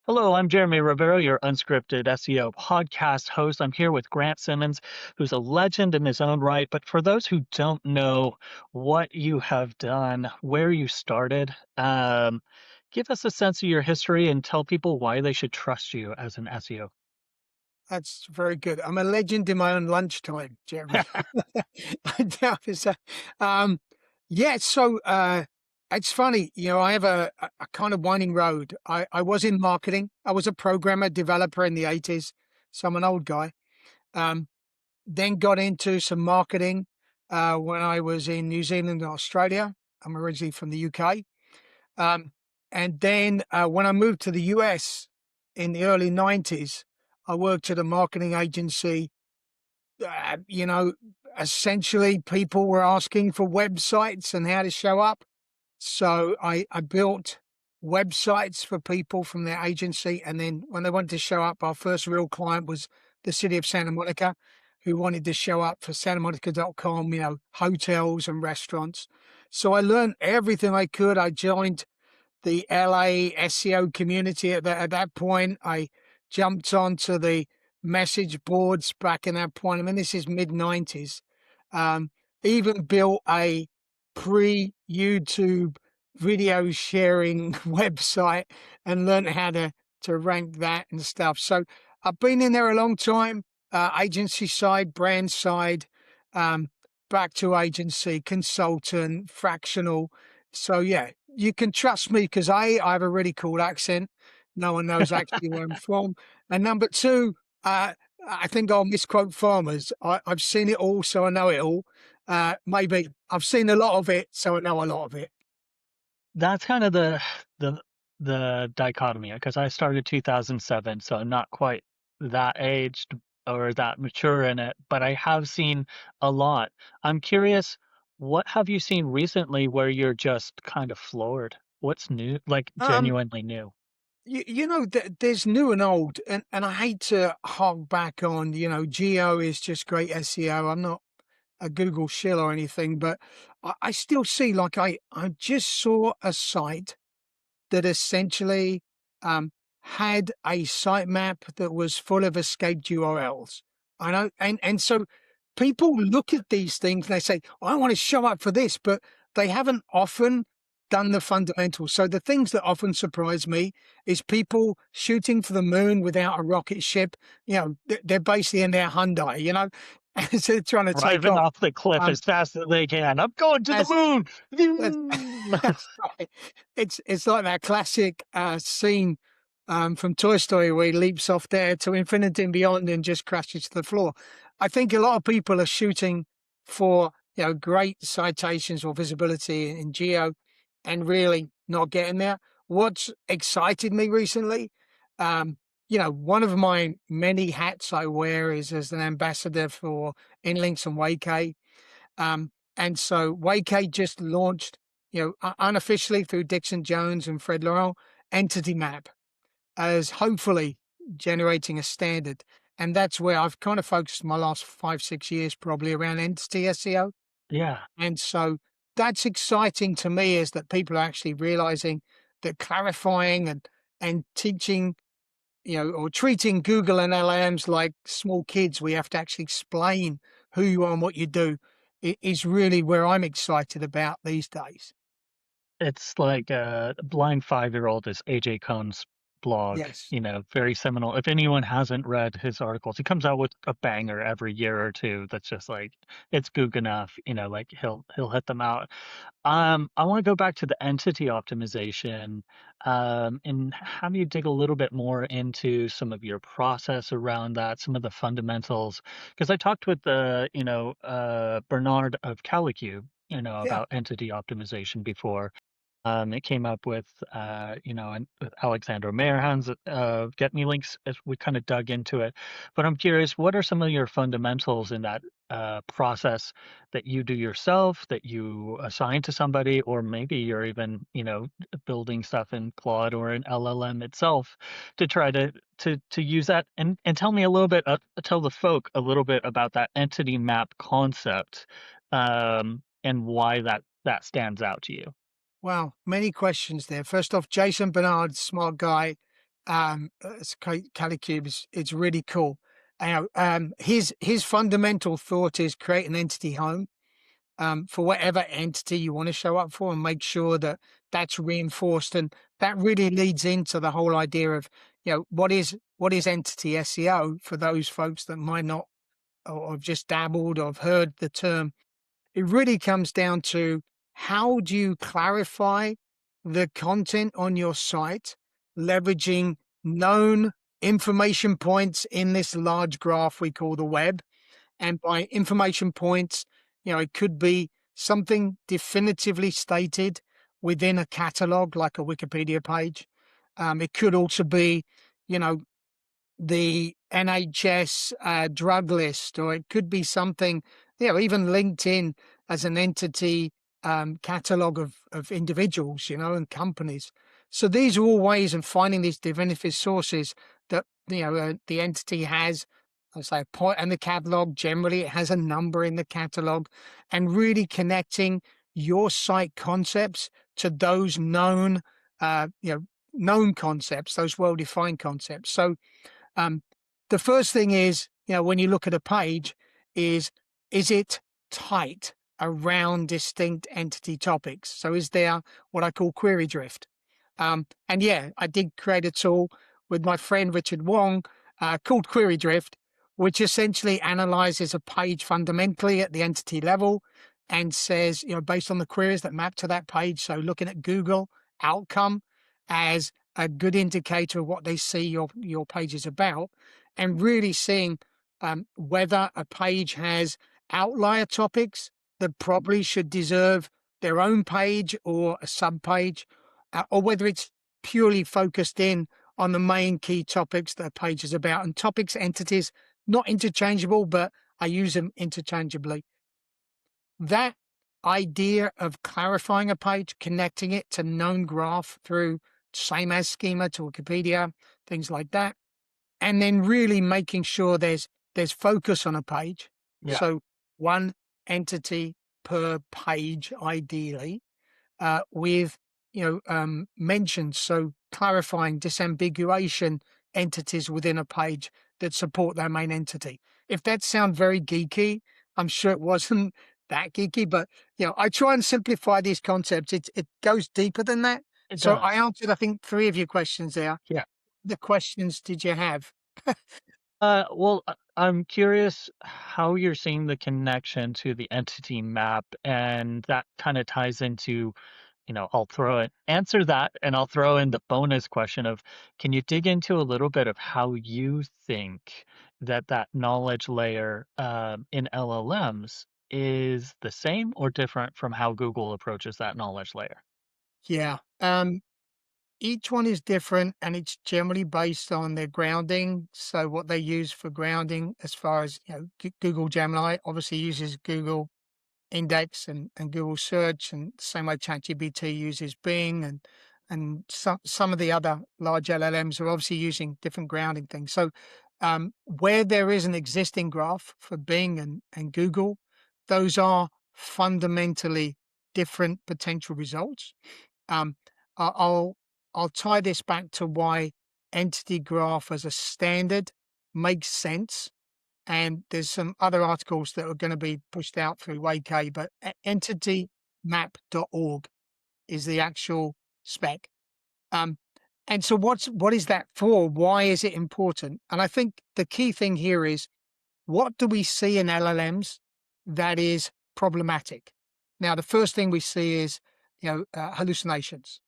Hello, I'm Jeremy Rivera, your Unscripted SEO podcast host. I'm here with Grant Simmons, who's a legend in his own right. But for those who don't know what you have done, where you started, give us a sense of your history and tell people why they should trust you as an SEO. That's very good. I'm a legend in my own lunchtime, Jeremy. I doubt it's a, um, yeah, so it's funny, I have a kind of winding road. I was in marketing. I was a programmer, developer in the 80s, so I'm an old guy. Um, then got into some marketing when I was in New Zealand and Australia. I'm originally from the UK. Um, and then when I moved to the US in the early 90s, I worked at a marketing agency. Uh, you know, Essentially, people were asking for websites and how to show up. So I built websites for people from their agency. And then when they wanted to show up, our first real client was the city of Santa Monica, who wanted to show up for santamonica.com, hotels and restaurants. So I learned everything I could. I joined the LA SEO community at that point. I jumped onto the message boards back in that point. I mean, this is mid 90s. Um, Even built a pre YouTube video sharing website and learned how to rank that and stuff. So I've been in there a long time, agency side, brand side, um, back to agency, consultant, fractional. So yeah, you can trust me because I have a really cool accent. No one knows actually where I'm from. And number two, I think I'll misquote farmers. I've seen it all, so I know it all. Maybe I've seen a lot of it, so I know a lot of it. That's kind of the the dichotomy because I started 2007, so I'm not quite that aged or that mature in it, but I have seen a lot. I'm curious, what have you seen recently where you're just kind of floored? What's new, like Um, genuinely new? there's new and old, and I hate to hark back on, Geo is just great SEO. I'm not a Google shill or anything, but I still see, like, I just saw a site that essentially had a sitemap that was full of escaped URLs. I know, and so people look at these things and they say, "I want to show up for this," but they haven't often done the fundamentals. So the things that often surprise me is people shooting for the moon without a rocket ship. They're basically in their Hyundai. So they're trying to take Driving off. off the cliff Um, as fast as they can. I'm going to the as moon. that's, Vroom. that's right. It's like that classic scene from Toy Story where he leaps off there to infinity and beyond and just crashes to the floor. I think a lot of people are shooting for great citations or visibility in geo, and really not getting there. What's excited me recently, one of my many hats I wear is as an ambassador for Inlinks and Waikay. And so Waikay just launched, unofficially through Dixon Jones and Fred Laurent, Entity Map as hopefully generating a standard. And that's where I've kind of focused my last 5, 6 years probably around entity SEO. Yeah. And so that's exciting to me, is that people are actually realizing that clarifying and teaching, or treating Google and LLMs like small kids, we have to actually explain who you are and what you do, is really where I'm excited about these days. It's like, Blind 5-year-old is AJ Cohn's blog, Yes. very seminal. If anyone hasn't read his articles, he comes out with a banger every year or two that's just like, it's goog enough, like he'll hit them out. I wanna go back to the entity optimization, and have you dig a little bit more into some of your process around that, some of the fundamentals. Because I talked with Bernard of Calicube, Yeah. about entity optimization before. It came up with, and with Alexandra Mayorhan's Get Me Links as we kind of dug into it. But I'm curious, what are some of your fundamentals in that process that you do yourself, that you assign to somebody, or maybe you're even, building stuff in Claude or in LLM itself to try to use that and tell me a little bit, tell the folk a little bit about that entity map concept, and why that stands out to you. Wow. Many questions there. First off, Jason Bernard, smart guy, Calicube is it's really cool. His fundamental thought is create an entity home for whatever entity you want to show up for, and make sure that that's reinforced. And that really leads into the whole idea of, what is entity SEO for those folks that might not or have just dabbled or have heard the term. It really comes down to, how do you clarify the content on your site, leveraging known information points in this large graph we call the web. And by information points, it could be something definitively stated within a catalog, like a Wikipedia page. It could also be, you know, the NHS drug list, or it could be something, even LinkedIn as an entity catalog of individuals, and companies. So these are all ways of finding these definitive sources that, the entity has. I say a point in the catalog. Generally, it has a number in the catalog, and really connecting your site concepts to those known, known concepts, those well-defined concepts. So um, the first thing is, when you look at a page, is it tight around distinct entity topics? So is there what I call query drift? And yeah, I did create a tool with my friend Richard Wong called Query Drift, which essentially analyzes a page fundamentally at the entity level and says, based on the queries that map to that page. So looking at Google outcome as a good indicator of what they see your page is about, and really seeing whether a page has outlier topics that probably should deserve their own page or a sub page, or whether it's purely focused in on the main key topics that a page is about. And topics, entities, not interchangeable, but I use them interchangeably. That idea of clarifying a page, connecting it to known graph through same as schema to Wikipedia, things like that, and then really making sure there's focus on a page. Yeah. So one entity per page, ideally, with mentions. So clarifying, disambiguation entities within a page that support their main entity. If that sounds very geeky, I'm sure it wasn't that geeky, but I try and simplify these concepts. It goes deeper than that. It So I does. answered, I think, 3 of your questions there. Yeah. The questions did you have? Well, I'm curious how you're seeing the connection to the entity map, and that kind of ties into, I'll throw it, answer that, and I'll throw in the bonus question of, can you dig into a little bit of how you think that knowledge layer in LLMs is the same or different from how Google approaches that knowledge layer? Yeah. Each one is different, and it's generally based on their grounding. So what they use for grounding, as far as Google Gemini obviously uses Google Index and Google Search, and the same way ChatGPT uses Bing, and some of the other large LLMs are obviously using different grounding things. So where there is an existing graph for Bing and Google, those are fundamentally different potential results. Um, I- I'll I'll tie this back to why entity graph as a standard makes sense. And there's some other articles that are going to be pushed out through Waikay, but entitymap.org is the actual spec. Um, and so what is that for? Why is it important? And I think the key thing here is, what do we see in LLMs that is problematic? Now, the first thing we see is, hallucinations.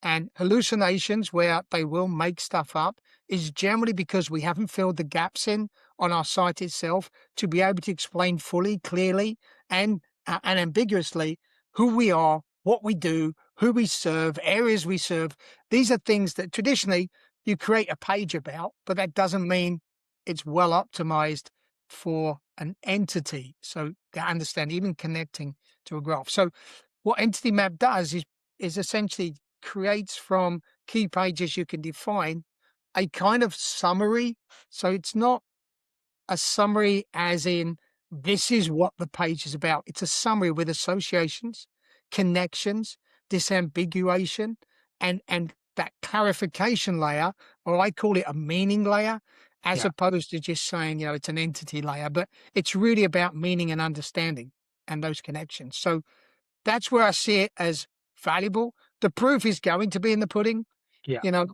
And hallucinations, where they will make stuff up, is generally because we haven't filled the gaps in on our site itself to be able to explain fully, clearly, and unambiguously who we are, what we do, who we serve, areas we serve. These are things that traditionally you create a page about, but that doesn't mean it's well optimized for an entity. So to understand, even connecting to a graph. So what Entity Map does is essentially creates from key pages you can define a kind of summary. So it's not a summary as in, this is what the page is about. It's a summary with associations, connections, disambiguation, and that clarification layer, or I call it a meaning layer, as Yeah. opposed to just saying, it's an entity layer, but it's really about meaning and understanding and those connections. So that's where I see it as valuable. The proof is going to be in the pudding. Yeah.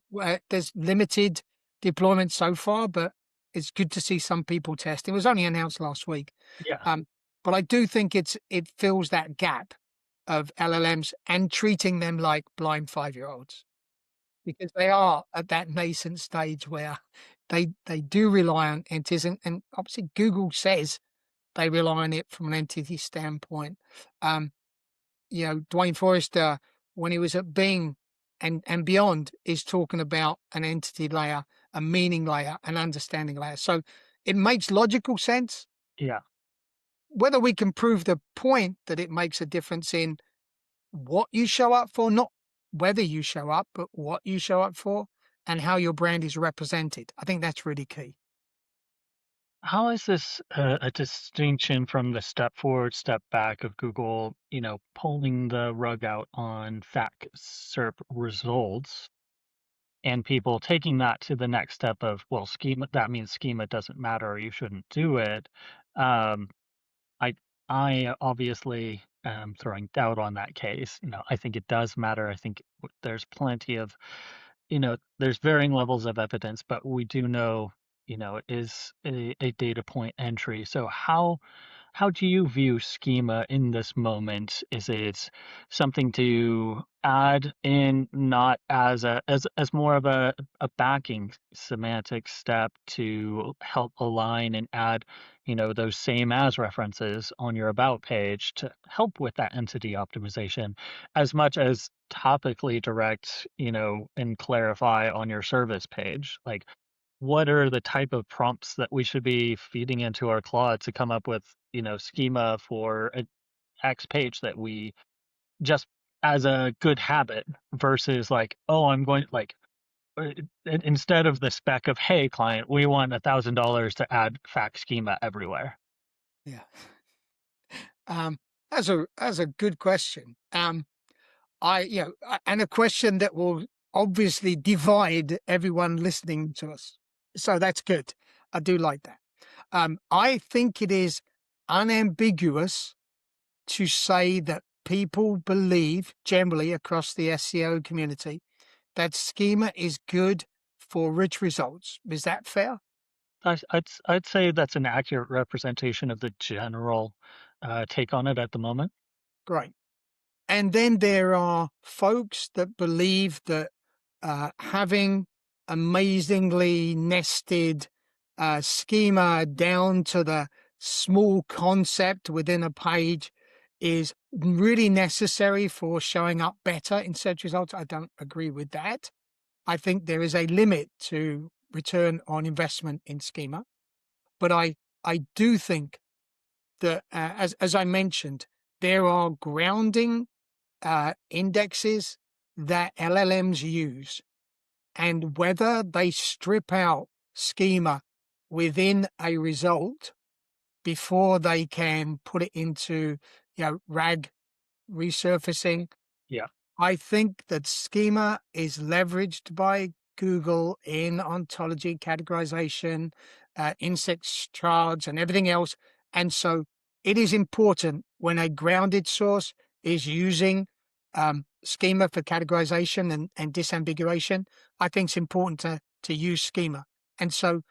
There's limited deployment so far, but it's good to see some people test. It was only announced last week. Yeah. Um, but I do think it fills that gap of LLMs and treating them like blind 5-year-olds, because they are at that nascent stage where they do rely on entities, and obviously Google says they rely on it from an entity standpoint. Um, Dwayne Forrester, when he was at Bing and beyond, is talking about an entity layer, a meaning layer, an understanding layer. So it makes logical sense. Yeah. Whether we can prove the point that it makes a difference in what you show up for, not whether you show up, but what you show up for and how your brand is represented. I think that's really key. How is this a distinction from the step forward, step back of Google, pulling the rug out on fact SERP results and people taking that to the next step of, well, schema, that means schema doesn't matter or you shouldn't do it. Um, I I obviously am throwing doubt on that case. I think it does matter. I think there's plenty of, there's varying levels of evidence, but we do know, it is a data point entry. So how do you view schema in this moment? Is it something to add in, not as as more of a backing semantic step to help align and add, those same as references on your about page to help with that entity optimization, as much as topically direct, and clarify on your service page? Like, what are the type of prompts that we should be feeding into our Claude to come up with, schema for a X page that we just as a good habit versus like, oh, I'm going like instead of the spec of, hey, client, we want $1,000 to add fact schema everywhere. Yeah. Um, that's a good question. And a question that will obviously divide everyone listening to us. So that's good. I do like that. I think it is unambiguous to say that people believe generally across the SEO community that schema is good for rich results. Is that fair? I'd say that's an accurate representation of the general take on it at the moment. Great. And then there are folks that believe that having amazingly nested schema down to the small concept within a page is really necessary for showing up better in search results. I don't agree with that. I think there is a limit to return on investment in schema, but I do think that as I mentioned, there are grounding indexes that LLMs use, and whether they strip out schema within a result before they can put it into RAG resurfacing. Yeah. I think that schema is leveraged by Google in ontology categorization, insect charts, and everything else. And so it is important when a grounded source is using schema for categorization and disambiguation. I think it's important to use schema. And so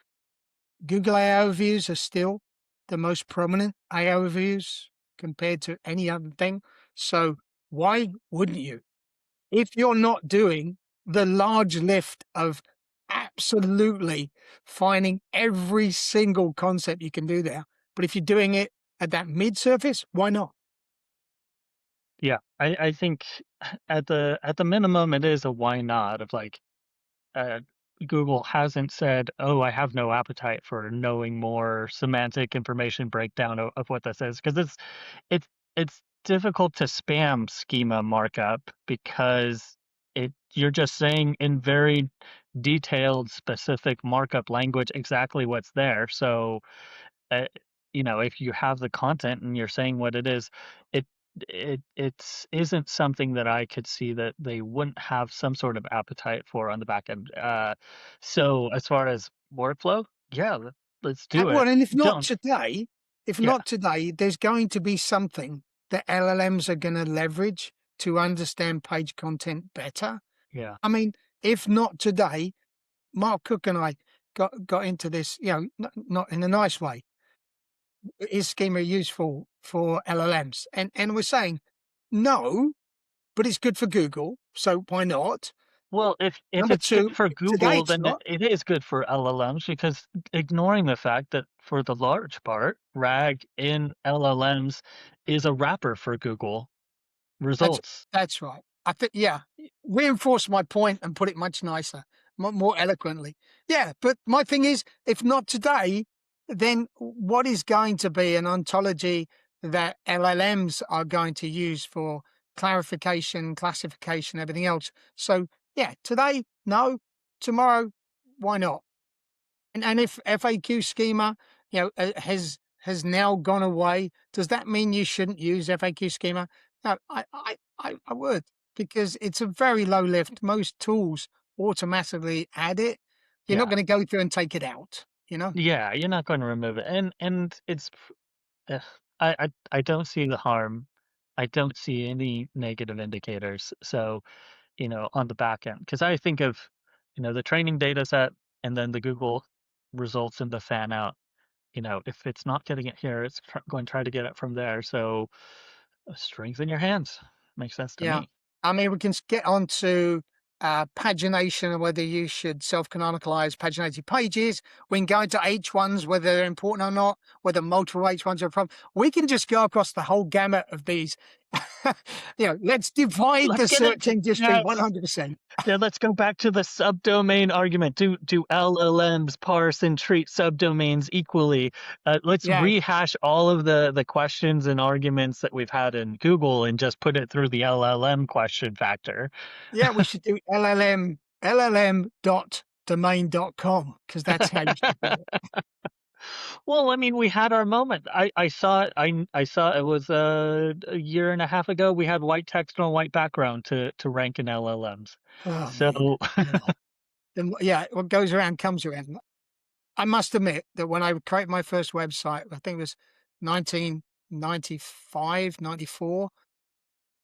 Google AI overviews are still the most prominent AI overviews compared to any other thing. So why wouldn't you? If you're not doing the large lift of absolutely finding every single concept you can do there, but if you're doing it at that mid surface, why not? Yeah. I think at the minimum it is a why not of like, uh, Google hasn't said, "Oh, I have no appetite for knowing more semantic information breakdown of what this is," because it's difficult to spam schema markup because you're just saying in very detailed, specific markup language exactly what's there. So, uh, if you have the content and you're saying what it is, it it's isn't something that I could see that they wouldn't have some sort of appetite for on the back end. So as far as workflow, yeah, let's do it. Well, and Don't, if yeah, not today, there's going to be something that LLMs are going to leverage to understand page content better. yeah, I mean, if not today, Mark Cook and I got into this, not in a nice way. Is Schema useful for LLMs? And we're saying no, but it's good for Google, so why not? well, if Number it's good two, for today Google, it's then not. it is good for LLMs, because ignoring the fact that for the large part, RAG in LLMs is a wrapper for Google That's results. that's right. I think, yeah, reinforce my point and put it much nicer, more eloquently. Yeah, but my thing is, if not today, then what is going to be an ontology that LLMs are going to use for clarification, classification, everything else? So, yeah, today, no. Tomorrow, why not? And if FAQ schema, has now gone away, does that mean you shouldn't use FAQ schema? No, I would, because it's a very low lift. Most tools automatically add it. You're not Yeah. going to go through and take it out. Yeah, you're not going to remove it. And it's ugh, I don't see the harm. I don't see any negative indicators. So, on the back end, because I think of, the training data set and then the Google results and the fan out. If it's not getting it here, it's going to try to get it from there. So, strings in your hands makes sense to Yeah. me. I mean, we can get on to pagination and whether you should self-canonicalize paginated pages. We can go into H1s, whether they're important or not, whether multiple H1s are a problem. We can just go across the whole gamut of these. Let's divide Let's the get search into industry yes. 100%. Yeah, let's go back to the subdomain argument. Do LLMs parse and treat subdomains equally? Let's Yeah. rehash all of the questions and arguments that we've had in Google and just put it through the LLM question factor. Yeah, we should do LLM.domain.com, because that's how you should do it. Well, I mean, we had our moment. I saw it. I saw it was a year and a half ago. We had white text on white background to rank in LLMs. Oh, man. So Well, then, yeah, what goes around comes around. I must admit that when I created my first website, I think it was 1995, 94.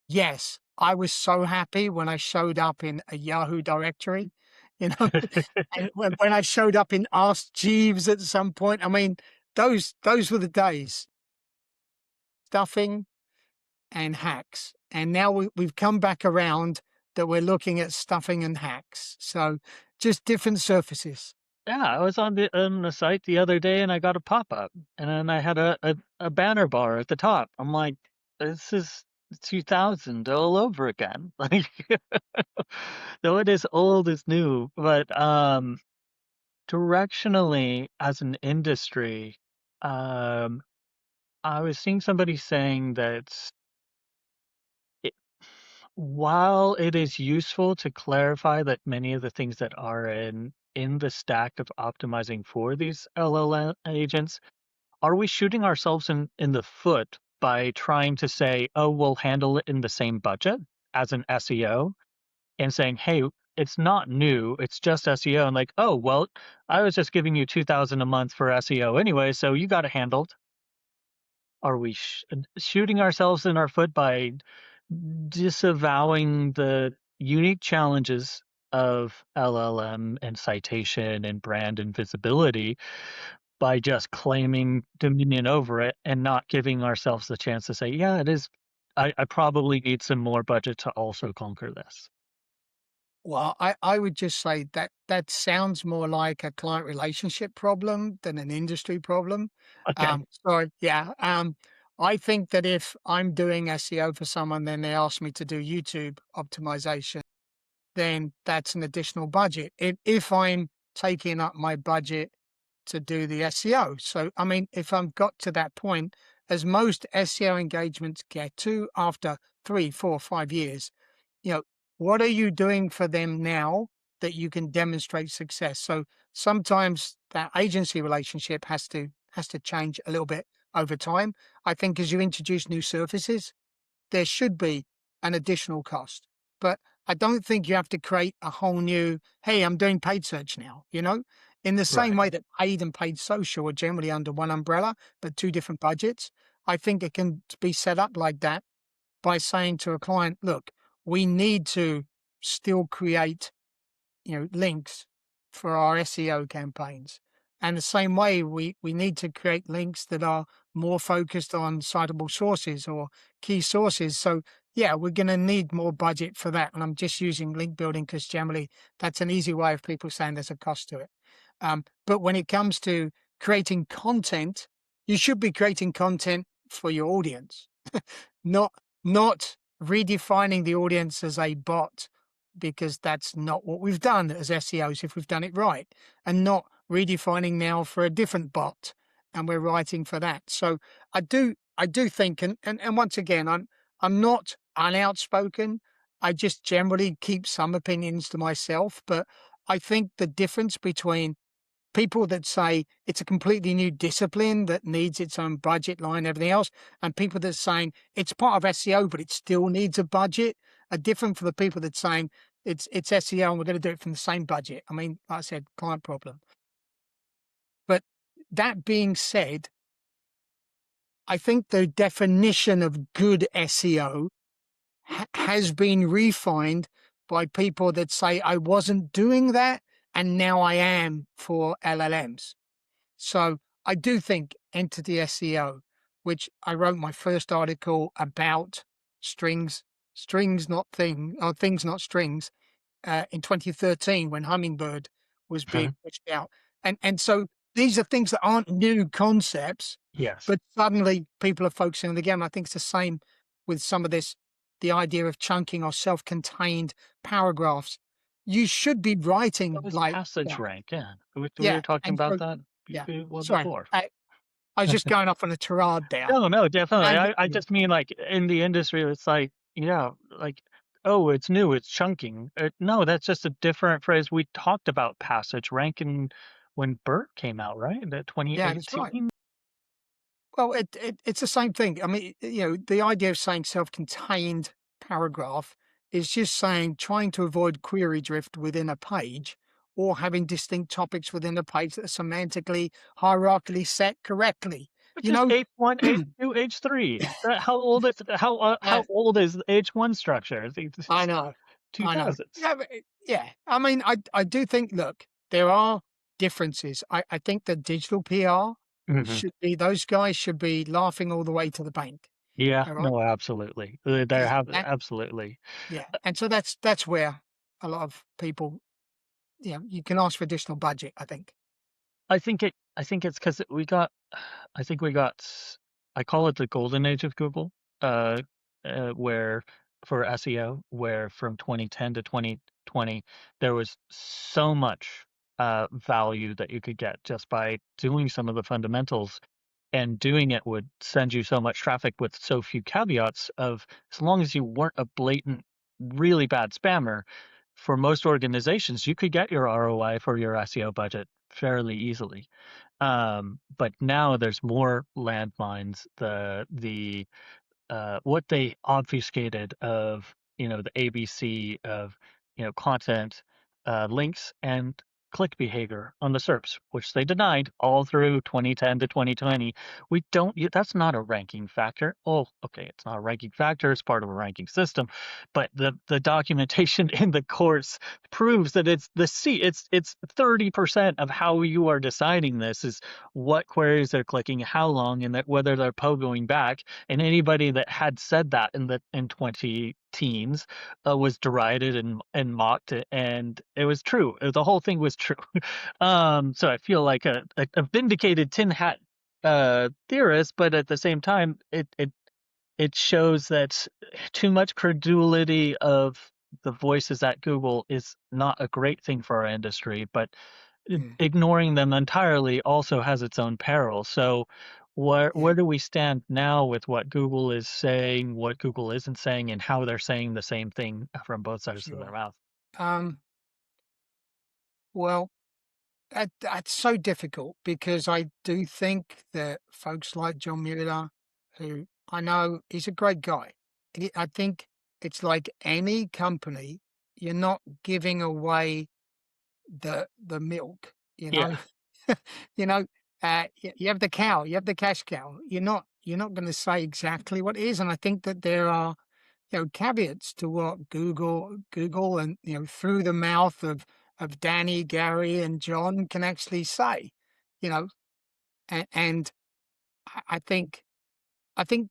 Yes, I was so happy when I showed up in a Yahoo directory, you know, and when I showed up in Ask Jeeves at some point. I mean, those were the days. Stuffing and hacks. And now we've come back around that we're looking at stuffing and hacks. So just different surfaces. yeah, I was on the site the other day and I got a pop up, and then I had a banner bar at the top. I'm like, this is 2000 all over again. Like, though it is old, it's new. But directionally, as an industry, um, I was seeing somebody saying that it, while it is useful to clarify that many of the things that are in the stack of optimizing for these LLM agents, are we shooting ourselves in the foot by trying to say, oh, we'll handle it in the same budget as an SEO, and saying, hey, it's not new, it's just SEO, and like, oh, well, I was just giving you 2000 a month for SEO anyway, so you got it handled. Are we shooting ourselves in our foot by disavowing the unique challenges of LLM and citation and brand and visibility by just claiming dominion over it and not giving ourselves the chance to say, yeah, it is. I probably need some more budget to also conquer this. Well, I would just say that that sounds more like a client relationship problem than an industry problem. Okay. So yeah, I think that if I'm doing SEO for someone, then they ask me to do YouTube optimization, then that's an additional budget. If I'm taking up my budget to do the SEO. So, I mean, if I've got to that point, as most SEO engagements get to after 3, 4, 5 years, you know, what are you doing for them now that you can demonstrate success? So sometimes that agency relationship has to change a little bit over time. I think as you introduce new services, there should be an additional cost. But I don't think you have to create a whole new, hey, I'm doing paid search now, in the same Right. way that paid and paid social are generally under one umbrella, but two different budgets. I think it can be set up like that by saying to a client, look, we need to still create links for our SEO campaigns. And the same way, we need to create links that are more focused on citable sources or key sources. So yeah, we're going to need more budget for that. And I'm just using link building because generally that's an easy way of people saying there's a cost to it. But when it comes to creating content, you should be creating content for your audience, not not redefining the audience as a bot, because that's not what we've done as SEOs if we've done it right, and not redefining now for a different bot and we're writing for that. So I do think, and once again, I'm not unoutspoken. I just generally keep some opinions to myself, but I think the difference between people that say it's a completely new discipline that needs its own budget line, everything else, and people that are saying it's part of SEO, but it still needs a budget, are different from the people that saying it's SEO and we're going to do it from the same budget. I mean, like I said, client problem. But that being said, I think the definition of good SEO has been refined by people that say I wasn't doing that and now I am for LLMs. So I do think entity SEO, which I wrote my first article about strings, strings not thing, or things not strings, in 2013 when Hummingbird was being Okay. pushed out, and so these are things that aren't new concepts, Yes. but suddenly people are focusing on them again. I think it's the same with some of this, the idea of chunking or self-contained paragraphs. You should be That writing was like, passage yeah, rank. Yeah. We yeah, were talking and about so that yeah. well Sorry, before. I was just going off on a tirade there. No, no, definitely. And I just mean like in the industry, it's like, yeah, like, oh, it's new, it's chunking. No, that's just a different phrase. We talked about passage ranking when Bert came out, right? In yeah, that's right. 2018. Well, it's the same thing. I mean, the idea of saying self-contained paragraph is just saying trying to avoid query drift within a page or having distinct topics within a page that are semantically, hierarchically set correctly. Which You is know, H1, H2, H3. How uh, old is the H1 structure? I It's know, I know. 2000s. Yeah, yeah. I mean, I do think. Look, there are differences. I think that digital PR Hmm. should be, those guys should be laughing all the way to the bank. Yeah, All right. no, absolutely. There Yeah. have absolutely. Yeah, and so that's where a lot of people, you can ask for additional budget, I think. I think it's because we got I think we got I call it the golden age of Google, uh, where for SEO, where from 2010 to 2020, there was so much, value that you could get just by doing some of the fundamentals, and doing it would send you so much traffic with so few caveats of as long as you weren't a blatant, really bad spammer, for most organizations, you could get your ROI for your SEO budget fairly easily. But now there's more landmines. What they obfuscated of, the ABC of, content, links and click behavior on the SERPs, which they denied all through 2010 to 2020. That's not a ranking factor. Oh, okay, it's not a ranking factor. It's part of a ranking system, but the documentation in the course proves that it's 30% of how you are deciding this is what queries they're clicking, how long, and that whether they're pogoing back. And anybody that had said that in 20 teens, was derided and mocked, and it was true. The whole thing was true. So I feel like a vindicated tin hat, theorist, but at the same time, it shows that too much credulity of the voices at Google is not a great thing for our industry, but Mm, ignoring them entirely also has its own peril. So yeah, where do we stand now with what Google is saying, what Google isn't saying, and how they're saying the same thing from both sides of their sure. mouth? Um, well, that's so difficult because I do think that folks like John Mueller, who I know he's a great guy, I think it's like any company, you're not giving away the milk, you Yeah, know? You know, you have the cow, you have the cash cow. You're not gonna say exactly what it is, and I think that there are, caveats to what Google and, through the mouth of Danny, Gary, and John can actually say, you know? And I think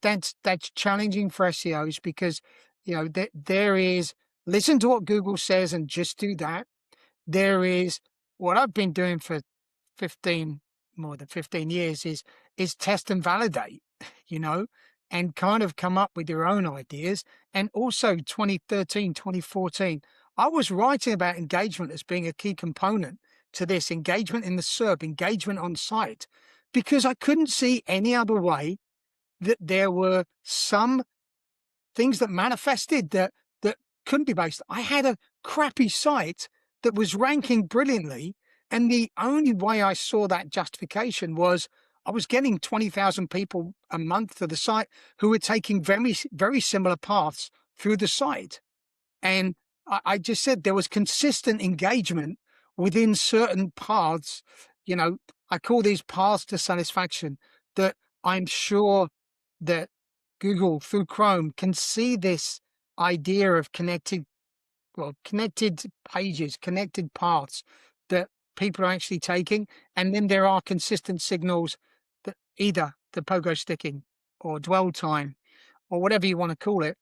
that's challenging for SEOs because, there is listen to what Google says and just do that. There is what I've been doing for 15 more than 15 years is test and validate, you know, and kind of come up with your own ideas. And also 2013, 2014, I was writing about engagement as being a key component to this engagement in the SERP, engagement on site, because I couldn't see any other way that there were some things that manifested that couldn't be based. I had a crappy site that was ranking brilliantly, and the only way I saw that justification was I was getting 20,000 people a month to the site who were taking very similar paths through the site. And I just said there was consistent engagement within certain paths. You know, I call these paths to satisfaction that I'm sure that Google through Chrome can see this idea of connected pages, connected paths that people are actually taking. And then there are consistent signals that either the pogo sticking or dwell time or whatever you want to call it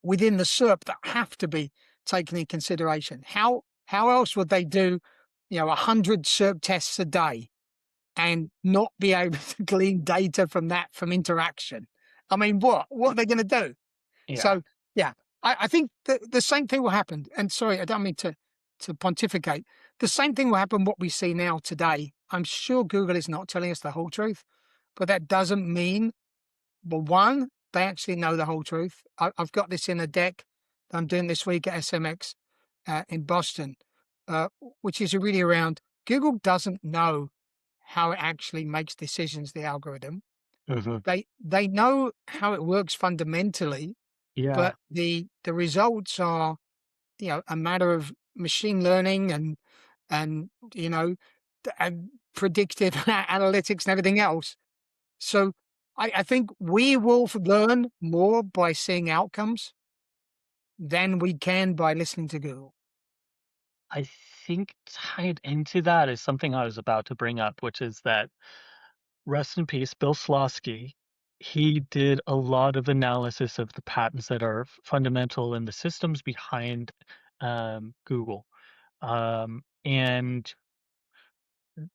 within the SERP that have to be taken in consideration. How else would they do, 100 SERP tests a day and not be able to glean data from that from interaction? I mean, what are they going to do? yeah. So yeah, I think the same thing will happen. And sorry, I don't mean to pontificate. The same thing will happen. What we see now today. I'm sure Google is not telling us the whole truth, but that doesn't mean, well, one, they actually know the whole truth. I've got this in a deck that I'm doing this week at SMX in Boston, uh, which is really around Google doesn't know how it actually makes decisions, the algorithm. Hmm. They know how it works fundamentally, Yeah. but the results are, a matter of machine learning and and predictive analytics and everything else. So I think we will learn more by seeing outcomes than we can by listening to Google. I think tied into that is something I was about to bring up, which is that rest in peace, Bill Slawski. He did a lot of analysis of the patents that are fundamental in the systems behind Google. And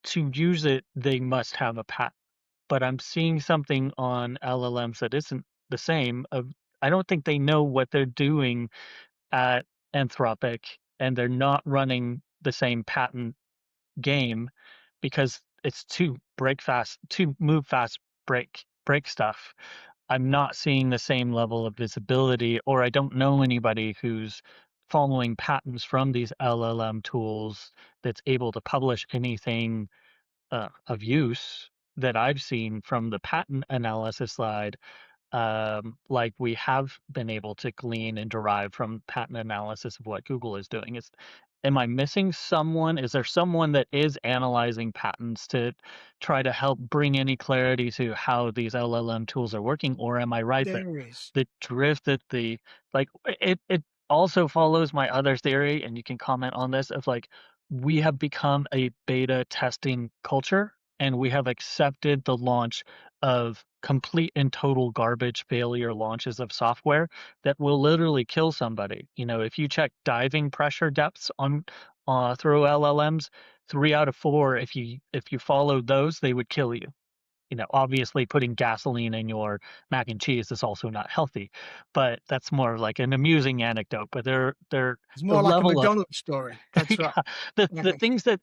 to use it, they must have a patent. But I'm seeing something on LLMs that isn't the same. I don't think they know what they're doing at Anthropic, and they're not running the same patent game because it's too break fast, too move fast, break stuff. I'm not seeing the same level of visibility, or I don't know anybody who's following patents from these LLM tools that's able to publish anything of use that I've seen from the patent analysis side, like we have been able to glean and derive from patent analysis of what Google is doing. Am I missing someone? Is there someone that is analyzing patents to try to help bring any clarity to how these LLM tools are working? Or am I right that There is. the drift that the like it also follows my other theory, and you can comment on this, of like we have become a beta testing culture and we have accepted the launch of complete and total garbage failure launches of software that will literally kill somebody. If you check diving pressure depths on through LLMs, 3 out of 4, if you followed those, they would kill you. Obviously putting gasoline in your mac and cheese is also not healthy, but that's more of like an amusing anecdote. But they're It's the more like a level of McDonald's story. That's right. yeah, the Okay. things that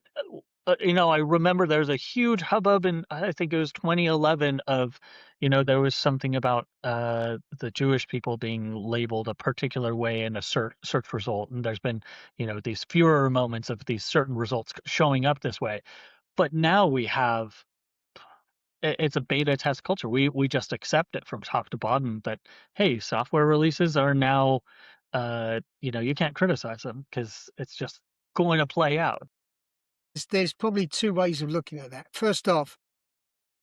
I remember there's a huge hubbub in, I think it was 2011, of there was something about the Jewish people being labeled a particular way in a search result, and there's been these fewer moments of these certain results showing up this way. But now we have it's a beta test culture. We just accept it from top to bottom that, hey, software releases are now, you can't criticize them because it's just going to play out. There's probably two ways of looking at that. First off,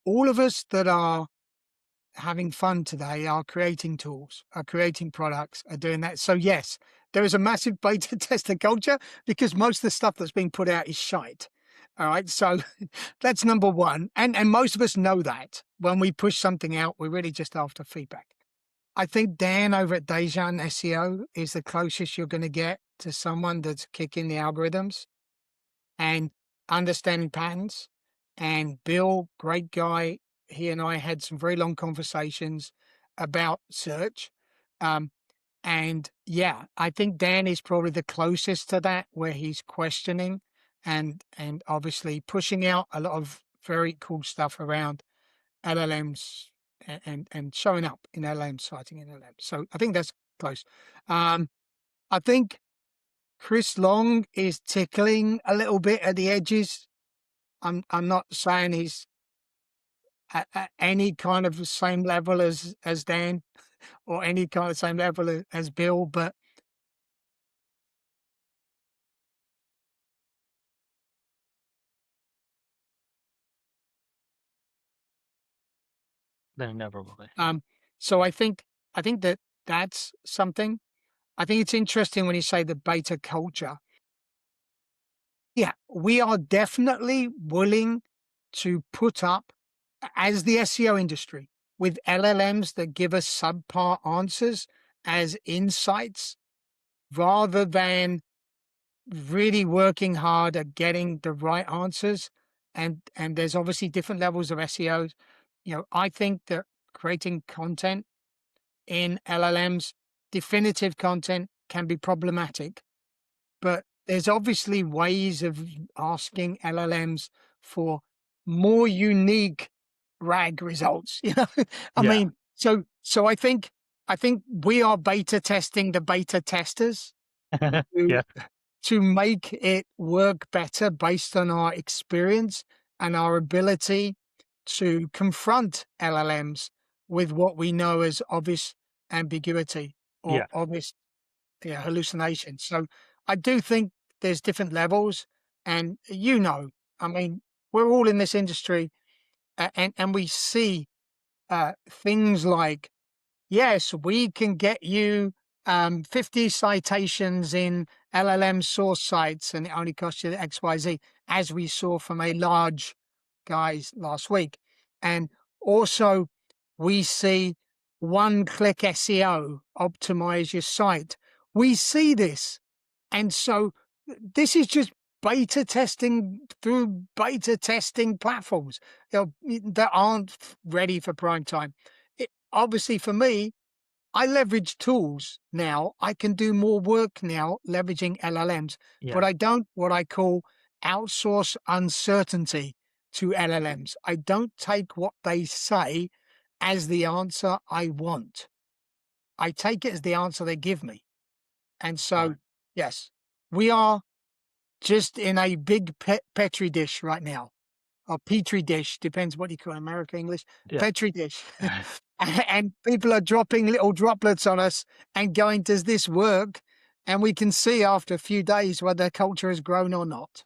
all of us that are having fun today are creating tools, are creating products, are doing that. So yes, there is a massive beta tester culture because most of the stuff that's being put out is shite. All right. So that's number one. And most of us know that when we push something out, we're really just after feedback. I think Dan over at Dejan SEO is the closest you're going to get to someone that's kicking the algorithms and understanding patterns. And Bill, great guy, he and I had some very long conversations about search. Um, and yeah, I think Dan is probably the closest to that, where he's questioning and obviously pushing out a lot of very cool stuff around LLMs and showing up in LLMs, citing in LLMs. So I think that's close. I think Chris Long is tickling a little bit at the edges. I'm not saying he's at any kind of the same level as Dan or any kind of same level as Bill, but They never will be. so I think that that's something. I think it's interesting when you say the beta culture. Yeah, we are definitely willing to put up as the SEO industry with LLMs that give us subpar answers as insights rather than really working hard at getting the right answers. And there's obviously different levels of SEO. I think that creating content in LLMs, definitive content, can be problematic, but there's obviously ways of asking LLMs for more unique RAG results. I Yeah. mean, so I think we are beta testing the beta testers to Yeah. to make it work better based on our experience and our ability to confront LLMs with what we know as obvious ambiguity or Yeah. obvious, yeah, hallucination. So I do think there's different levels, and I mean, we're all in this industry, and we see things like, yes, we can get you 50 citations in LLM source sites, and it only costs you XYZ, as we saw from a large guys last week. And also, we see one-click SEO, optimize your site. We see this. And so this is just beta testing through beta testing platforms, that aren't ready for prime time. Obviously, for me, I leverage tools now. I can do more work now leveraging LLMs, but Yeah. I don't what I call outsource uncertainty to LLMs. I don't take what they say as the answer I want. I take it as the answer they give me. And so, Smart. yes, we are just in a big petri dish right now, or petri dish, depends what you call American English, Yeah. petri dish. And people are dropping little droplets on us and going, does this work? And we can see after a few days whether culture has grown or not.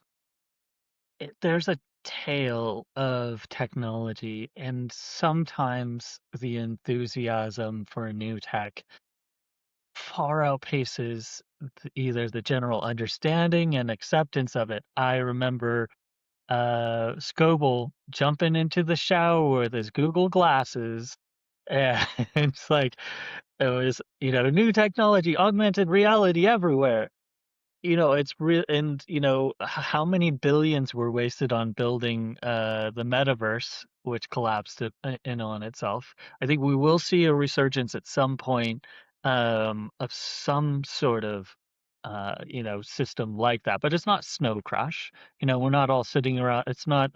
There's a tale of technology, and sometimes the enthusiasm for new tech far outpaces either the general understanding and acceptance of it. I remember Scoble jumping into the shower with his Google glasses, and it's like it was, new technology, augmented reality everywhere. It's real, and how many billions were wasted on building the metaverse, which collapsed in on itself. I think we will see a resurgence at some point, of some sort of system like that, but it's not Snow Crash. We're not all sitting around. It's not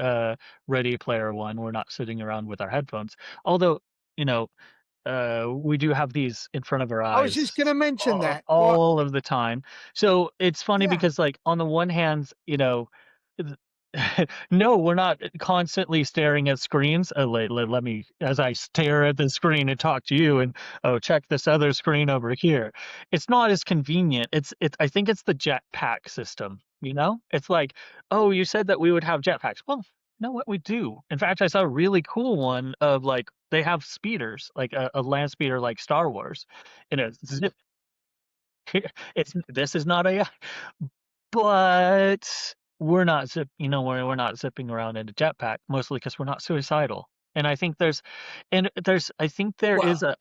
Ready Player One. We're not sitting around with our headphones. Although, you know, we do have these in front of our I was just eyes going to mention that. Well, all of the time. So it's funny yeah, because, like, on the one hand, No, we're not constantly staring at screens. Let me, as I stare at the screen and talk to you, and oh, check this other screen over here. It's not as convenient. I think it's the jetpack system. You know, it's like, oh, you said that we would have jetpacks. Well, you know what we do. In fact, I saw a really cool one of like they have speeders, like a land speeder, like Star Wars, in a zip. It's this is not a but we're not zipping around in a jetpack, mostly because 'cause we're not suicidal, and I think there is Well,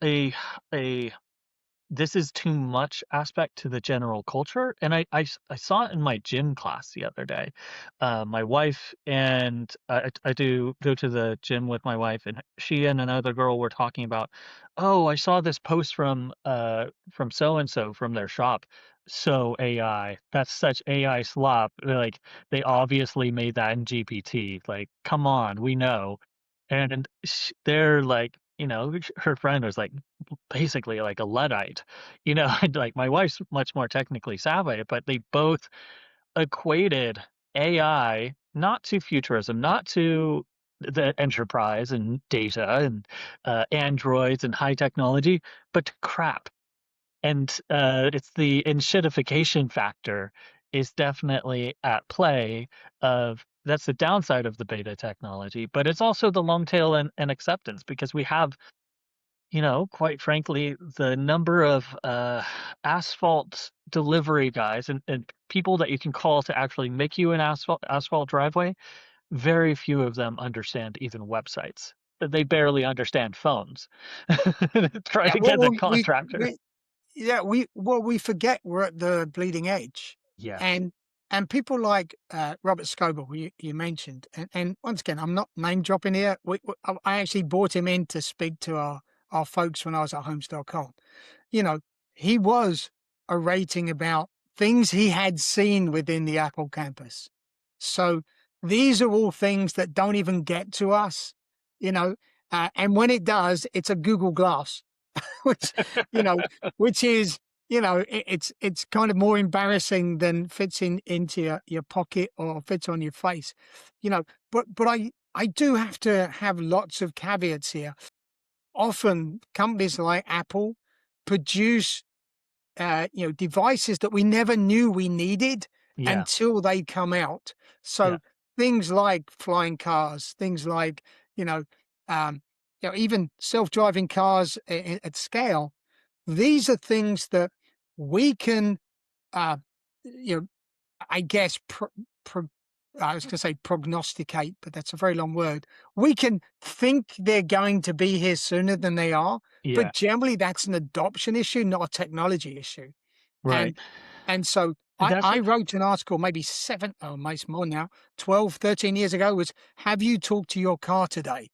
a this is too much aspect to the general culture, and I saw it in my gym class the other day. My wife and I do go to the gym with my wife, and she and another girl were talking about, "Oh, I saw this post from so and so from their shop. So AI. That's such AI slop." Like, they obviously made that in GPT. Like, come on, we know. And they're like, her friend was like basically like a Luddite, and like my wife's much more technically savvy, but they both equated AI not to futurism, not to the enterprise and data and androids and high technology, but to crap. And it's the enshittification factor is definitely at play of that's the downside of the beta technology, but it's also the long tail and acceptance because we have quite frankly, the number of asphalt delivery guys and people that you can call to actually make you an asphalt driveway, very few of them understand even websites. They barely understand phones. Try yeah, to well, get the well, contractor. we forget we're at the bleeding edge, Yes. and people like Robert Scoble, who you mentioned, and once again, I'm not name dropping here. I actually brought him in to speak to our folks when I was at Homes.com. You know, he was orating about things he had seen within the Apple campus. So these are all things that don't even get to us, you know, and when it does, it's a Google Glass, which, you know, which is, it's kind of more embarrassing than fits into your pocket or fits on your face, but I do have to have lots of caveats here. Often companies like Apple produce devices that we never knew we needed Yeah. until they come out. Yeah. So things like flying cars, things like, you know, um, even self-driving cars at scale. These are things that we can, uh, you know, I guess, I was going to say prognosticate, but that's a very long word. We can think they're going to be here sooner than they are, Yeah. but generally that's an adoption issue, not a technology issue. Right. And so That's I what. wrote an article maybe seven, oh, maybe more now, 12, 13 years ago was, have you talked to your car today?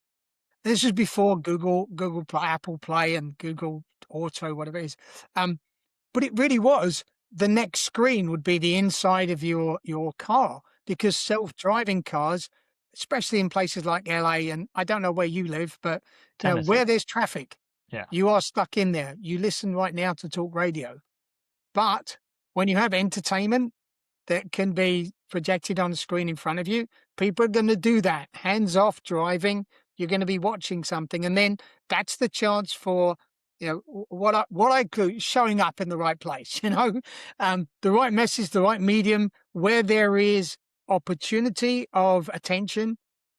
This was before Google Play, Apple Play and Google Auto, whatever it is. But it really was the next screen would be the inside of your car because self-driving cars, especially in places like LA, and I don't know where you live, but where Tennessee. there's traffic, Yeah. you are stuck in there. You listen right now to talk radio. But when you have entertainment that can be projected on a screen in front of you, people are going to do that. Hands off driving. You're going to be watching something, and then that's the chance for what I call showing up in the right place. The right message, the right medium, where there is opportunity of attention.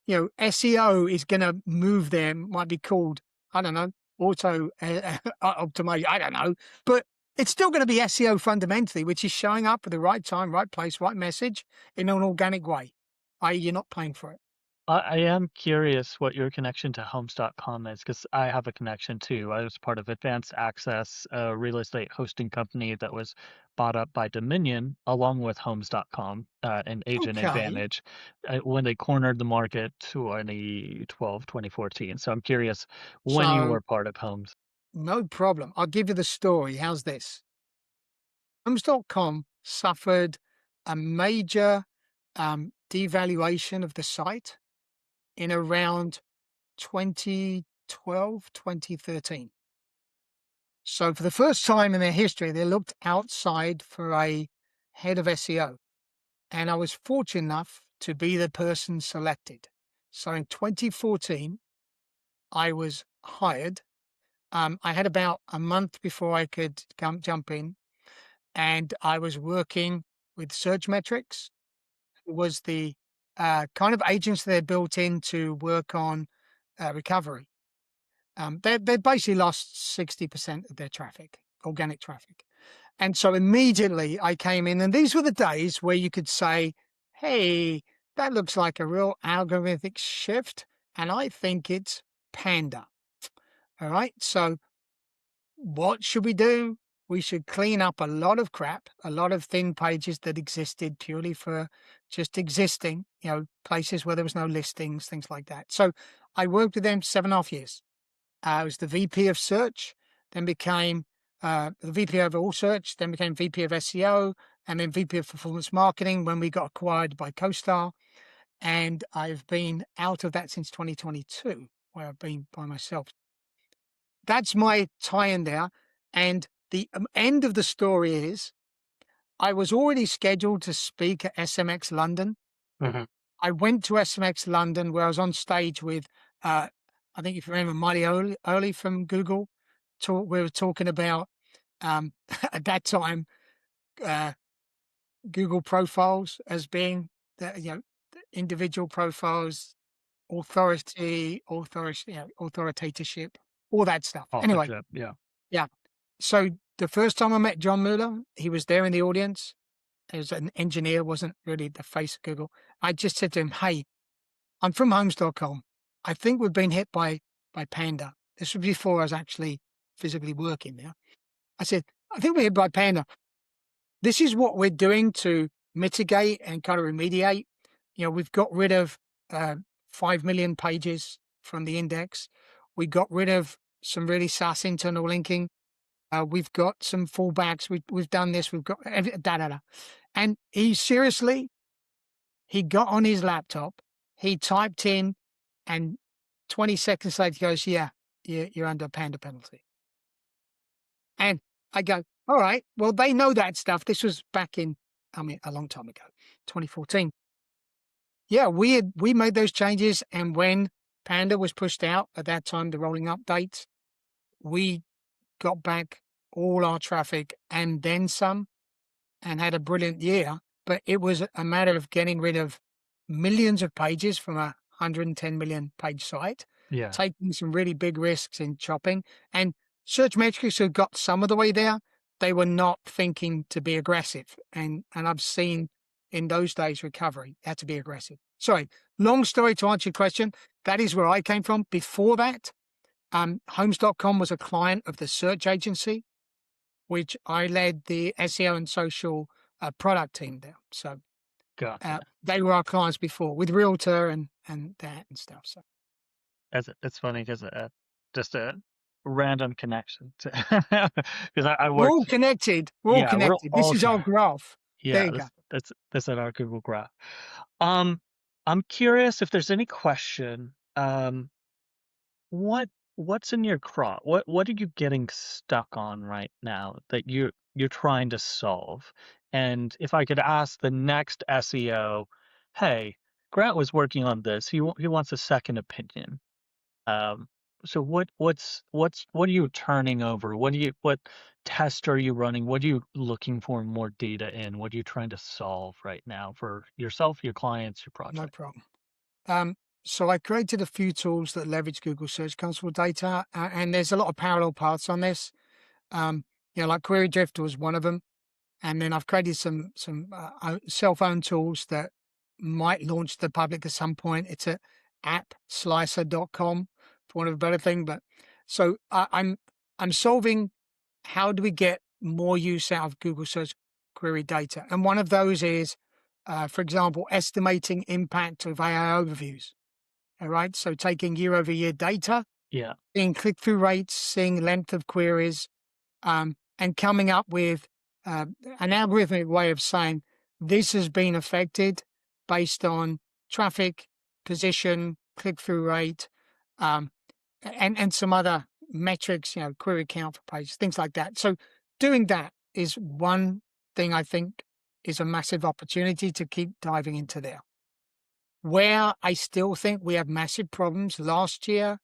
SEO is going to move there. Might be called, I don't know, auto optimization. I don't know, but it's still going to be SEO fundamentally, which is showing up at the right time, right place, right message in an organic way, i.e., you're not paying for it. I am curious what your connection to Homes.com is because I have a connection too. I was part of Advanced Access, a real estate hosting company that was bought up by Dominion along with Homes.com and Agent Okay. Advantage when they cornered the market 2012, 2014. So I'm curious when you So were part of Homes. no problem. I'll give you the story. How's this? Homes.com suffered a major devaluation of the site in around 2012, 2013. So for the first time in their history, they looked outside for a head of SEO. And I was fortunate enough to be the person selected. So in 2014, I was hired. I had about a month before I could jump in, and I was working with Search Metrics, who was the kind of agency they built in to work on recovery. They basically lost 60% of their traffic, organic traffic. And so immediately I came in, and these were the days where you could say, hey, that looks like a real algorithmic shift, and I think it's Panda. All right. So what should we do? We should clean up a lot of crap, a lot of thin pages that existed purely for just existing, places where there was no listings, things like that. So I worked with them 7.5 years. I was the VP of search, then became the VP of all search, then became VP of SEO, and then VP of performance marketing when we got acquired by CoStar. And I've been out of that since 2022, where I've been by myself. That's my tie in there. And the end of the story is I was already scheduled to speak at SMX London. Hmm. I went to SMX London where I was on stage with, I think if you remember, Marty Early from Google. We were talking about, at that time, uh, Google profiles as being, individual profiles, authoritatorship, all that stuff. Anyway, Authorship, yeah. yeah. So the first time I met John Mueller, he was there in the audience. He was an engineer, wasn't really the face of Google. I just said to him, hey, I'm from homes.com. I think we've been hit by Panda. This was before I was actually physically working there. I said, I think we're hit by Panda. This is what we're doing to mitigate and kind of remediate. We've got rid of 5 million pages from the index. We got rid of some really sus internal linking. We've got some fallbacks. We've done this. We've got da da da. And he got on his laptop. He typed in, and 20 seconds later he goes, "Yeah, you're under a Panda penalty." And I go, "All right. Well, they know that stuff." This was back in, a long time ago, 2014. Yeah, we made those changes, and when Panda was pushed out at that time, the rolling updates, we got back all our traffic and then some, and had a brilliant year. But it was a matter of getting rid of millions of pages from a 110 million page site, Yeah. taking some really big risks in chopping. And Search Metrics had got some of the way there. They were not thinking to be aggressive. And I've seen in those days recovery had to be aggressive. Sorry, long story to answer your question. That is where I came from. Before that, Homes.com was a client of the search agency, which I led the SEO and social product team there. So Gotcha. they were our clients before with Realtor and that and stuff. So It's funny because just a random connection to because I we're all worked. connected. We're all Yeah, we're connected. This all. is our graph. There Yeah, you go. that's in our Google Graph. Um, I'm curious if there's any question. What what's in your crop? What are you getting stuck on right now that you're trying to solve? And if I could ask the next SEO, hey, Grant was working on this. He wants a second opinion. Um, so what are you turning over? What test are you running? What are you looking for more data in? What are you trying to solve right now for yourself, your clients, your No project? problem. Um, so I created a few tools that leverage Google Search Console data, and there's a lot of parallel paths on this. Like Query Drift was one of them. And then I've created some self-owned tools that might launch to the public at some point. It's at appslicer.com, for want of a better thing. But so I'm solving how do we get more use out of Google Search Query data, and one of those is, for example, estimating impact of AI overviews. All right, so taking year-over-year data, Yeah, seeing click-through rates, seeing length of queries, and coming up with an algorithmic way of saying this has been affected based on traffic, position, click-through rate, um, and some other metrics, query count for pages, things like that. So doing that is one thing I think is a massive opportunity to keep diving into there. Where I still think we have massive problems, last year,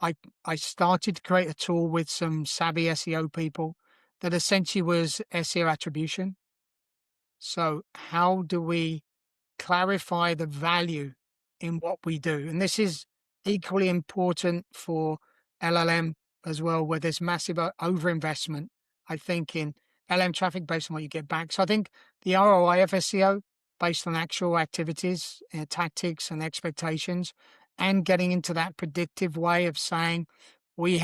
I I started to create a tool with some savvy SEO people that essentially was SEO attribution. So how do we clarify the value in what we do? And this is equally important for LLM as well, where there's massive overinvestment, I think, in LM traffic based on what you get back. So I think the ROI of SEO based on actual activities, tactics, and expectations, and getting into that predictive way of saying, we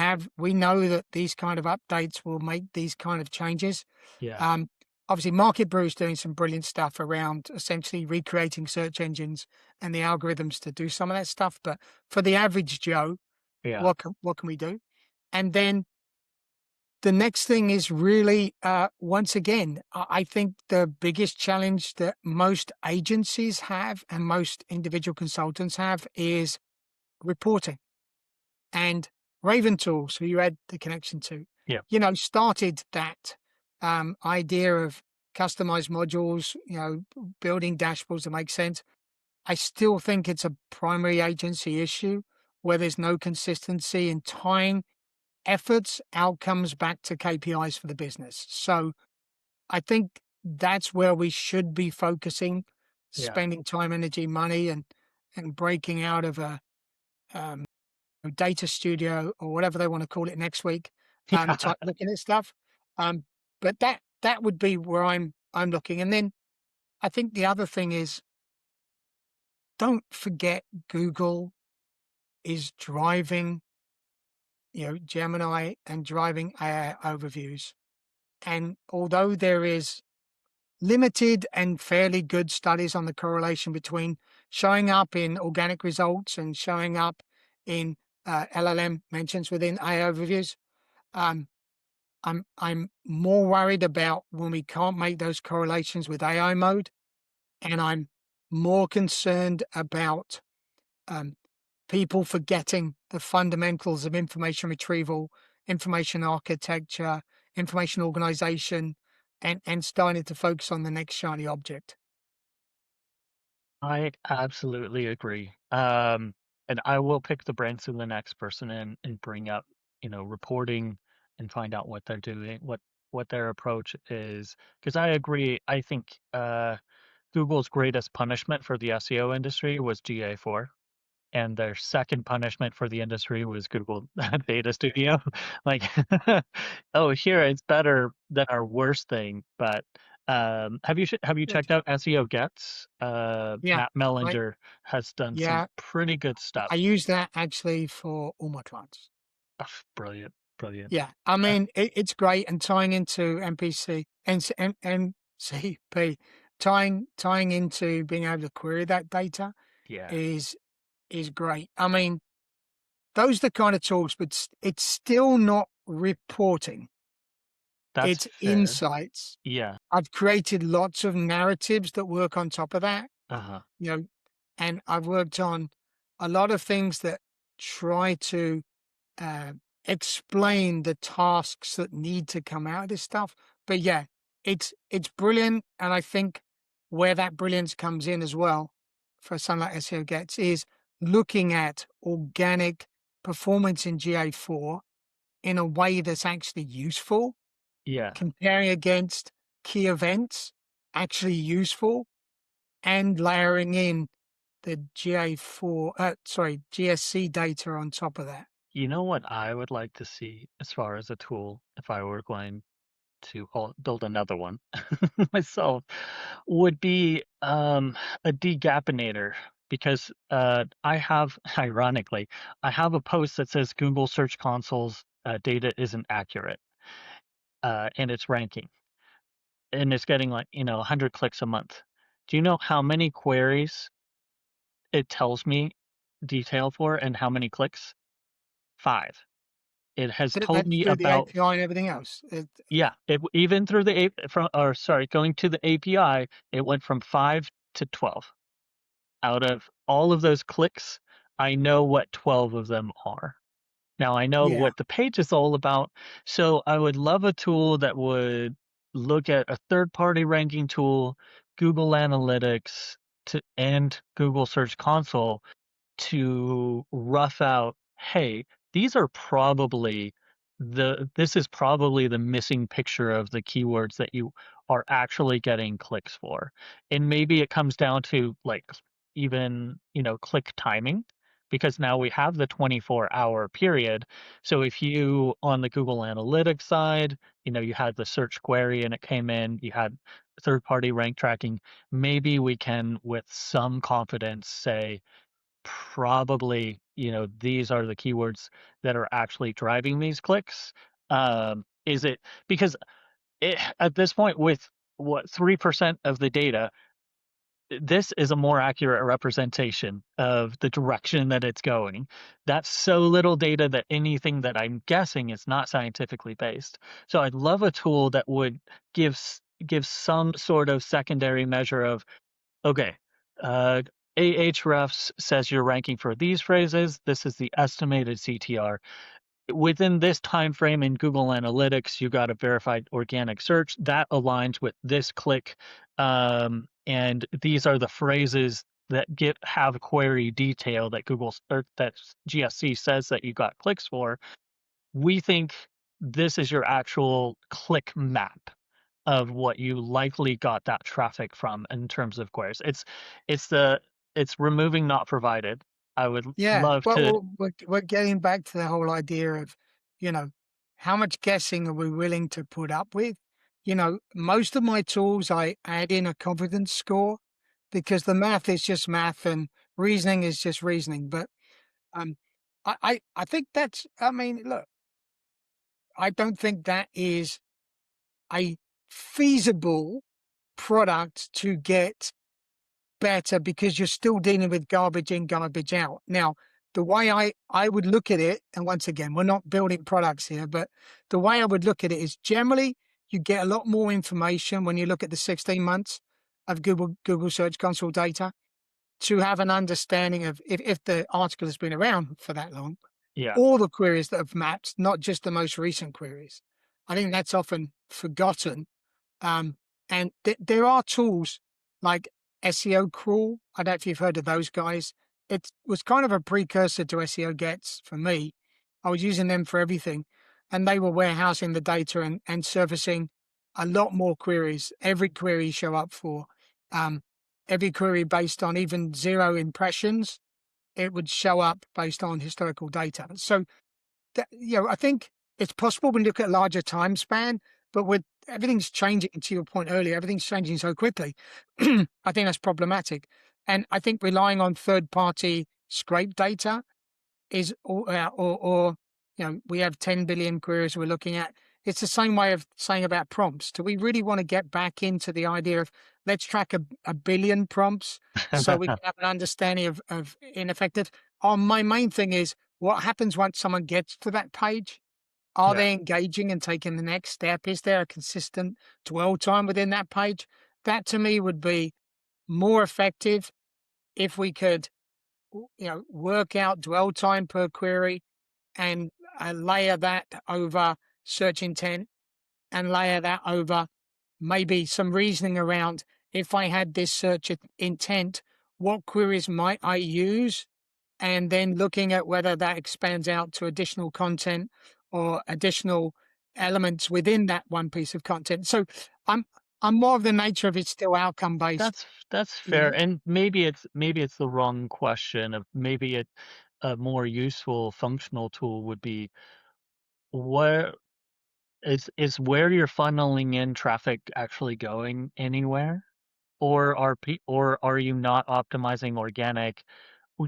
know that these kind of updates will make these kind of changes. Yeah. um, Obviously, Market Brew is doing some brilliant stuff around essentially recreating search engines and the algorithms to do some of that stuff. But for the average Joe, Yeah. what can we do? And then the next thing is really, once again, I think the biggest challenge that most agencies have and most individual consultants have is reporting. And Raven Tools, who you had the connection to, Yeah. started that idea of customized modules, building dashboards that make sense. I still think it's a primary agency issue where there's no consistency in tying efforts, outcomes back to KPIs for the business. So I think that's where we should be focusing, Yeah. spending time, energy, money, and breaking out of a um, data studio or whatever they want to call it next week, Yeah. looking at stuff. Um, but that would be where I'm looking. And then I think the other thing is, don't forget Google is driving, Gemini and driving AI overviews. And although there is limited and fairly good studies on the correlation between showing up in organic results and showing up in LLM mentions within AI overviews, um, I'm more worried about when we can't make those correlations with AI mode, and I'm more concerned about um, people forgetting the fundamentals of information retrieval, information architecture, information organization, and starting to focus on the next shiny object. I absolutely agree. And I will pick the brains of the next person and bring up, reporting and find out what they're doing, what their approach is. Because I agree. I think Google's greatest punishment for the SEO industry was GA4. And their second punishment for the industry was Google Data Studio. Like, oh, here it's better than our worst thing. But have you Good. checked out SEO Gets? Yeah, Matt I Mellinger has done some yeah, pretty good I stuff. use that actually for all my clients. Ugh, brilliant, brilliant. Yeah, I Uh, mean, it's great, and tying into MPC and MCP, tying into being able to query that data yeah, is great. I mean, those are the kind of tools, but it's still not reporting. that's It's fair. insights. Yeah. I've created lots of narratives that work on top of that, Uh-huh. you know, and I've worked on a lot of things that try to uh, explain the tasks that need to come out of this stuff. But yeah, it's brilliant, and I think where that brilliance comes in as well for something like SEO Gets is looking at organic performance in GA4 in a way that's actually useful, Yeah. comparing against key events, actually useful, and layering in the GSC data on top of that. You know what I would like to see as far as a tool, if I were going to build another one myself, would be a degapinator, because I have, ironically, I have a post that says Google Search Console's data isn't accurate, and it's ranking, and it's getting, like, 100 clicks a month. Do you know how many queries it tells me detail for and how many clicks? 5. It has told That's me through the about. API and everything else. Yeah, even through the going to the API, it went from 5 to 12. Out of all of those clicks, I know what 12 of them are. Now I know Yeah. what the page is all about, so I would love a tool that would look at a third-party ranking tool, Google Analytics, and Google Search Console to rough out, hey, these are probably this is probably the missing picture of the keywords that you are actually getting clicks for. And maybe it comes down to like even, click timing, because now we have the 24-hour period. So if you on the Google Analytics side, you had the search query and it came in, you had third party rank tracking, maybe we can with some confidence say probably, these are the keywords that are actually driving these clicks. Is it because at this point, with what 3% of the data, this is a more accurate representation of the direction that it's going. That's so little data that anything that I'm guessing is not scientifically based. So I'd love a tool that would give some sort of secondary measure of, okay, uh, Ahrefs says you're ranking for these phrases. This is the estimated CTR. Within this time frame in Google Analytics, you got a verified organic search that aligns with this click, and these are the phrases that have query detail that that GSC says that you got clicks for. We think this is your actual click map of what you likely got that traffic from in terms of queries. It's removing not provided. I would Yeah, love well, to. we're getting back to the whole idea of, you know, how much guessing are we willing to put up with? Most of my tools, I add in a confidence score because the math is just math and reasoning is just reasoning. But um, I think that's, I mean, look, I don't think that is a feasible product to get better because you're still dealing with garbage in, garbage out. Now, the way I would look at it, and once again, we're not building products here, but the way I would look at it is generally you get a lot more information when you look at the 16 months of Google Search Console data to have an understanding of if the article has been around for that long, Yeah, all the queries that have mapped, not just the most recent queries. I think that's often forgotten. And there are tools like SEO Crawl. I don't know if you've heard of those guys. It was kind of a precursor to SEO Gets for me. I was using them for everything, and they were warehousing the data and surfacing a lot more queries. Every query you show up for, um, every query based on even 0 impressions, it would show up based on historical data. So I think it's possible when you look at a larger time span, but with everything's changing, to your point earlier, everything's changing so quickly. I think that's problematic. And I think relying on third party scrape data is, we have 10 billion queries we're looking at. It's the same way of saying about prompts. Do we really want to get back into the idea of let's track a billion prompts so we can have an understanding of ineffective? My main thing is what happens once someone gets to that page? Are yeah. they engaging and taking the next step? Is there a consistent dwell time within that page? That to me would be more effective if we could, work out dwell time per query and layer that over search intent and layer that over maybe some reasoning around if I had this search intent, what queries might I use? And then looking at whether that expands out to additional content or additional elements within that one piece of content. So I'm I'm more of the nature of it's still outcome based. That's You fair, know, and maybe it's the wrong question. Of maybe a more useful functional tool would be, where where you're funneling in traffic actually going anywhere, or are you not optimizing organic?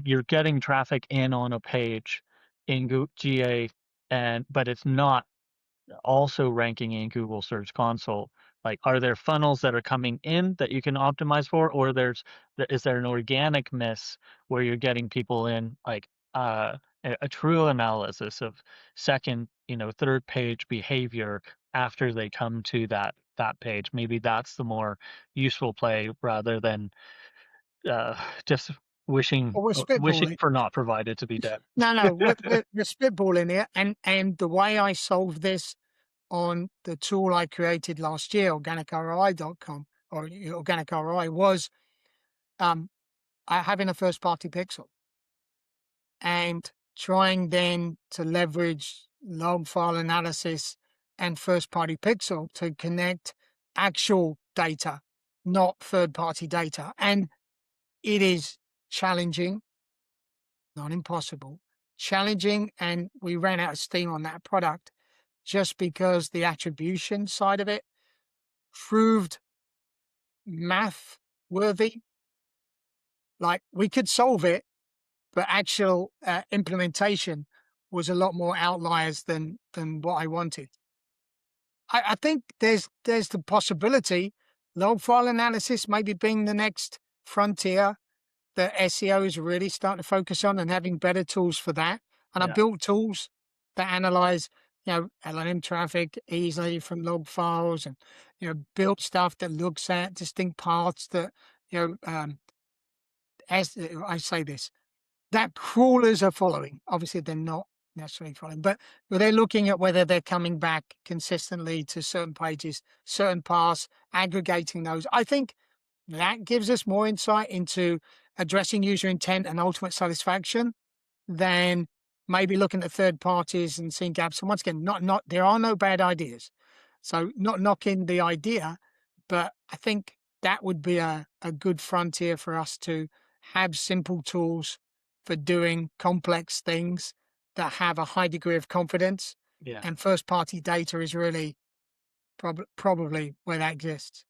You're getting traffic in on a page in GA, but it's not also ranking in Google Search Console. Like, are there funnels that are coming in that you can optimize for, or is there an organic miss where you're getting people in, like a true analysis of second, third page behavior after they come to that page? Maybe that's the more useful play rather than just wishing or we're wishing spitballing. for not provided to be dead. No, we're spitballing here, and the way I solve this on the tool I created last year, organicroi.com or organic ROI, was um, having a first party pixel and trying then to leverage log file analysis and first party pixel to connect actual data, not third party data. And it is challenging, not impossible, challenging. And we ran out of steam on that product just because the attribution side of it proved math worthy. Like we could solve it, but actual implementation was a lot more outliers than what I wanted. I think there's the possibility log file analysis maybe being the next frontier that SEO is really starting to focus on and having better tools for that. And I Yeah. built tools that analyze, LLM traffic easily from log files and, built stuff that looks at distinct paths that, as I say this, that crawlers are following. Obviously, they're not necessarily following, but they're looking at whether they're coming back consistently to certain pages, certain paths, aggregating those. I think that gives us more insight into addressing user intent and ultimate satisfaction than maybe looking at third parties and seeing gaps. And once again, not there are no bad ideas. So not knocking the idea, but I think that would be a good frontier for us to have simple tools for doing complex things that have a high degree of confidence. Yeah. And first party data is really probably where that exists.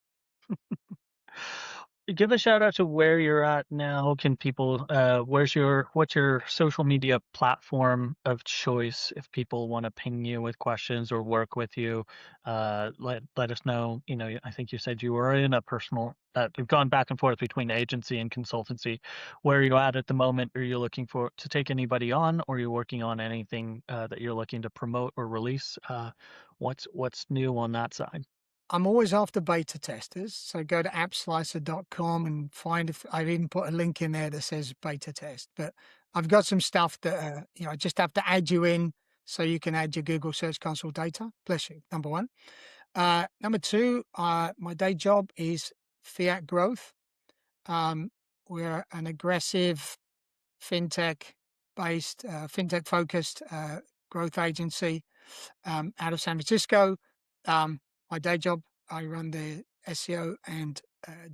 Give a shout out to where you're at now. Can people, what's your social media platform of choice if people want to ping you with questions or work with you? Let us know. I think you said you were in a personal, you've gone back and forth between agency and consultancy. Where are you at the moment? Are you looking to take anybody on, or are you working on anything that you're looking to promote or release? What's new on that side? I'm always after beta testers. So go to appslicer.com and find if I've even put a link in there that says beta test. But I've got some stuff that, I just have to add you in so you can add your Google Search Console data. Bless you. Number one. Number two, my day job is Fiat Growth. We're an aggressive fintech focused growth agency out of San Francisco. My day job, I run the SEO and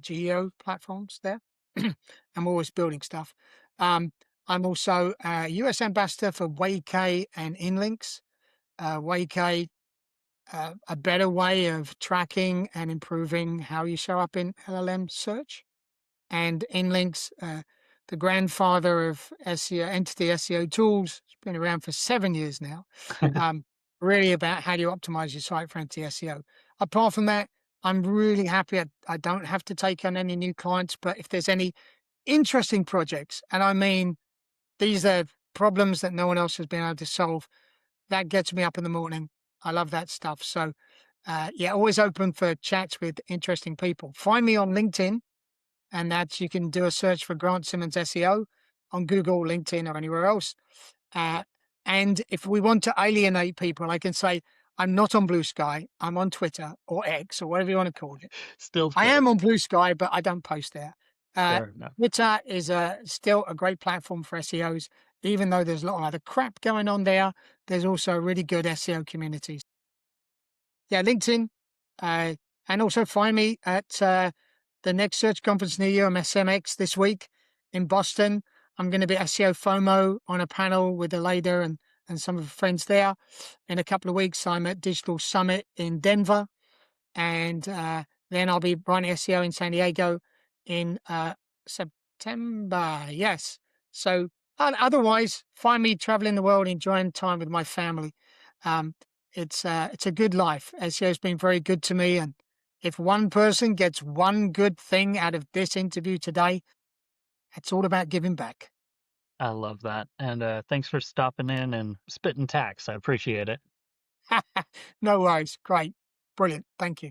geo platforms there. I'm always building stuff. I'm also a US ambassador for Waikay and Inlinks. Waikay, a better way of tracking and improving how you show up in LLM search. And Inlinks, the grandfather of SEO, entity SEO tools. It's been around for 7 years now. Really about how do you optimize your site for entity SEO. Apart from that, I'm really happy. I don't have to take on any new clients, but if there's any interesting projects, and I mean, these are problems that no one else has been able to solve, that gets me up in the morning. I love that stuff. So, always open for chats with interesting people. Find me on LinkedIn, and that's you can do a search for Grant Simmons SEO on Google, LinkedIn, or anywhere else. And if we want to alienate people, I can say I'm not on Blue Sky. I'm on Twitter or X or whatever you want to call it. Still I Twitter. am on Blue Sky, but I don't post there. Uh, Fair enough. Twitter is still a great platform for SEOs, even though there's a lot of other crap going on there. There's also a really good SEO communities. Yeah, LinkedIn, and also find me at the next search conference near you. I'm SMX this week in Boston. I'm going to be SEO FOMO on a panel with Aleda and some of the friends there. In a couple of weeks, I'm at Digital Summit in Denver. And then I'll be running SEO in San Diego in September. Yes. So otherwise, find me traveling the world, enjoying time with my family. Um, it's a good life. SEO has been very good to me, and if one person gets one good thing out of this interview today, it's all about giving back. I love that. And thanks for stopping in and spitting tax. I appreciate it. No worries. Great. Brilliant. Thank you.